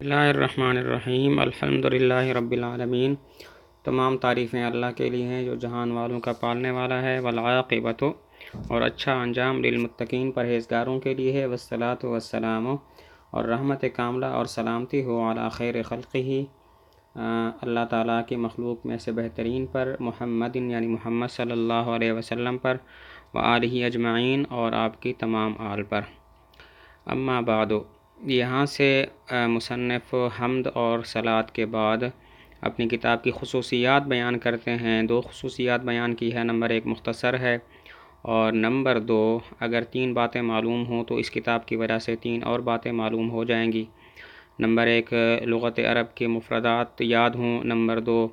بسم اللہ الرحمن الرحیم الحمدللہ رب العالمین۔ تمام تعریفیں اللہ کے لیے ہیں جو جہان والوں کا پالنے والا ہے، والعاقبۃ اور اچھا انجام للمتقین پرہیزگاروں کے لیے ہے، والصلاۃ والسلام اور رحمت کاملہ اور سلامتی ہو علی خیر خلقہ، اللہ تعالیٰ کی مخلوق میں سے بہترین پر، محمد یعنی محمد صلی اللہ علیہ وسلم پر، وآلہ اجمعین اور آپ کی تمام آل پر۔ اما بعد، یہاں سے مصنف حمد اور صلاۃ کے بعد اپنی کتاب کی خصوصیات بیان کرتے ہیں۔ دو خصوصیات بیان کی ہے، نمبر 1 مختصر ہے، اور نمبر 2 اگر 3 باتیں معلوم ہوں تو اس کتاب کی وجہ سے 3 اور باتیں معلوم ہو جائیں گی۔ نمبر 1 لغت عرب کے مفردات یاد ہوں، نمبر 2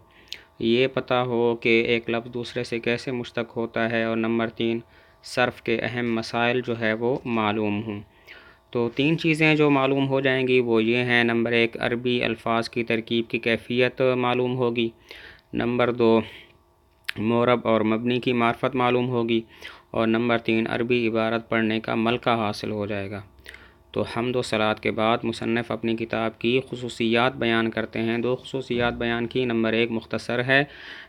یہ پتہ ہو کہ ایک لفظ دوسرے سے کیسے مشتق ہوتا ہے، اور نمبر 3 صرف کے اہم مسائل جو ہے وہ معلوم ہوں۔ تو 3 چیزیں جو معلوم ہو جائیں گی وہ یہ ہیں، نمبر 1 عربی الفاظ کی ترکیب کی کیفیت معلوم ہوگی، نمبر 2 معرب اور مبنی کی معرفت معلوم ہوگی، اور نمبر 3 عربی عبارت پڑھنے کا ملکہ حاصل ہو جائے گا۔ تو حمد و صلاۃ کے بعد مصنف اپنی کتاب کی خصوصیات بیان کرتے ہیں۔ 2 خصوصیات بیان کی، نمبر 1 مختصر ہے،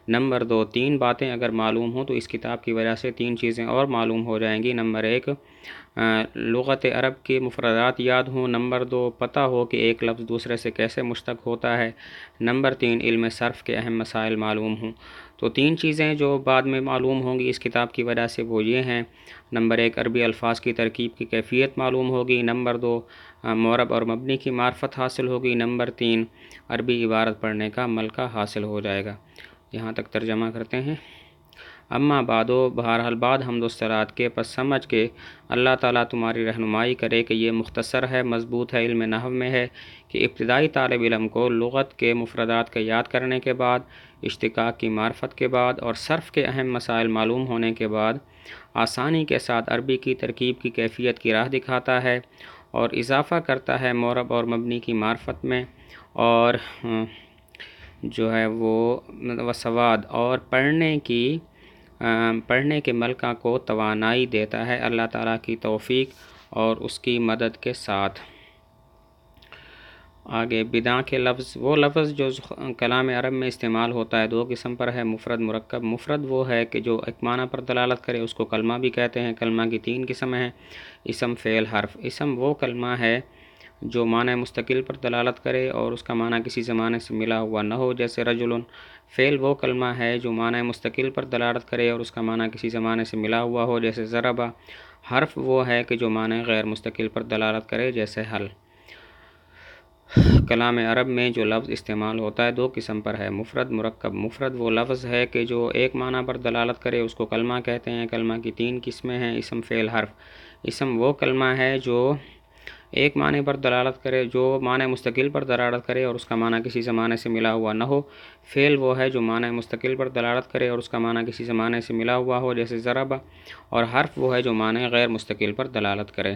نمبر 2 3 باتیں اگر معلوم ہوں تو اس کتاب کی وجہ سے 3 چیزیں اور معلوم ہو جائیں گی۔ نمبر 1 لغت عرب کے مفردات یاد ہوں، نمبر 2 پتہ ہو کہ ایک لفظ دوسرے سے کیسے مشتق ہوتا ہے، نمبر 3 علم صرف کے اہم مسائل معلوم ہوں۔ تو 3 چیزیں جو بعد میں معلوم ہوں گی اس کتاب کی وجہ سے وہ یہ ہیں، نمبر 1 عربی الفاظ کی ترکیب کی کیفیت معلوم ہوگی، نمبر 2 معرب اور مبنی کی معرفت حاصل ہوگی، نمبر 3 عربی عبارت پڑھنے کا ملکہ حاصل ہو جائے گا۔ یہاں تک ترجمہ کرتے ہیں۔ اما بعد، بہرحال بعد حمد و صلاۃ کے پس سمجھ کے اللہ تعالیٰ تمہاری رہنمائی کرے کہ یہ مختصر ہے، مضبوط ہے، علم نحو میں ہے کہ ابتدائی طالب علم کو لغت کے مفردات کا یاد کرنے کے بعد، اشتقاق کی معرفت کے بعد اور صرف کے اہم مسائل معلوم ہونے کے بعد آسانی کے ساتھ عربی کی ترکیب کی کیفیت کی راہ دکھاتا ہے اور اضافہ کرتا ہے معرب اور مبنی کی معرفت میں، اور جو ہے وہ سواد اور پڑھنے کے ملکہ کو توانائی دیتا ہے، اللہ تعالیٰ کی توفیق اور اس کی مدد کے ساتھ۔ آگے بدعہ کے لفظ، وہ لفظ جو کلام عرب میں استعمال ہوتا ہے 2 قسم پر ہے، مفرد مرکب۔ مفرد وہ ہے کہ جو ایک معنی پر دلالت کرے، اس کو کلمہ بھی کہتے ہیں۔ کلمہ کی 3 قسم ہیں، اسم، فعل، حرف۔ اسم وہ کلمہ ہے جو معنی مستقل پر دلالت کرے اور اس کا معنی کسی زمانے سے ملا ہوا نہ ہو، جیسے رجل۔ فعل وہ کلمہ ہے جو معنی مستقل پر دلالت کرے اور اس کا معنی کسی زمانے سے ملا ہوا ہو، جیسے ضرب۔ حرف وہ ہے کہ جو معنی غیر مستقل پر دلالت کرے، جیسے حل۔ کلام عرب میں جو لفظ استعمال ہوتا ہے 2 قسم پر ہے، مفرد، مرکب۔ مفرد وہ لفظ ہے کہ جو ایک معنی پر دلالت کرے، اس کو کلمہ کہتے ہیں۔ کلمہ کی 3 قسمیں ہیں، اسم، فعل، حرف۔ اسم وہ کلمہ ہے جو ایک معنی پر دلالت کرے، جو معنی مستقل پر دلالت کرے اور اس کا معنی کسی زمانے سے ملا ہوا نہ ہو۔ فعل وہ ہے جو معنی مستقل پر دلالت کرے اور اس کا معنی کسی زمانے سے ملا ہوا ہو، جیسے ضرب۔ اور حرف وہ ہے جو معنی غیر مستقل پر دلالت کرے۔